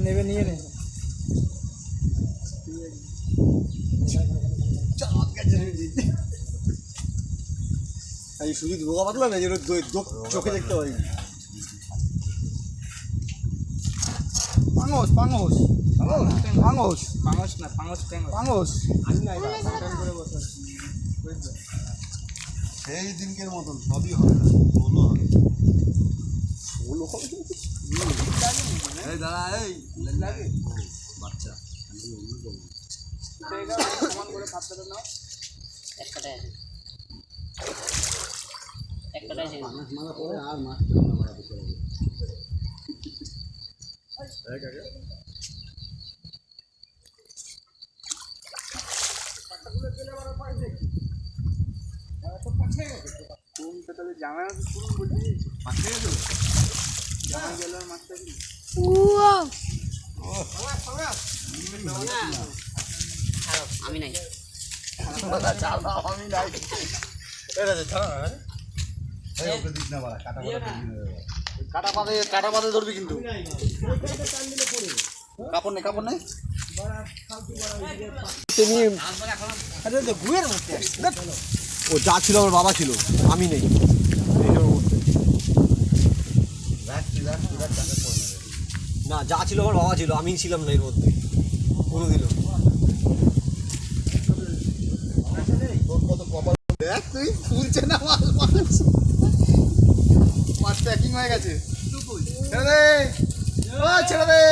নেবে নিয়ে নে সুজিত রোগা পাতলা না যে চোখে দেখতে পারি পাঙস পাঙস পাঙস পাঙস না পাঙস পাঙস সেই দিনকের মতন সবই হবে না বলো হবে এই দাঁড়া এই লাগে বাচ্চা সমান করে খাপটা নাও একটা মারা পরে আর মাছ মারা দিতে হবে এই কাকে পাটাগুলো চলে আবার পাই দেখি তো পাছে গেছে কোন তাহলে জামা পুরো বলছি পাছে গেল জামা গেল মাছটা কি ওয়াও ও সবাই আমি নাই চালা আমি নাই এটা ছাড়া না এই ওকে দিস না বাড়া কাটা পাতে ধরবি কিন্তু কাপড় নেই ও যা ছিল আমার বাবা ছিল আমি নেই না যা ছিল আমার বাবা ছিল আমি ছিলাম না এর মধ্যে কোনো দিল দেখ তুই ফুলছে না মাছ প্যাকিং হয়ে গেছে ছেড়ে দে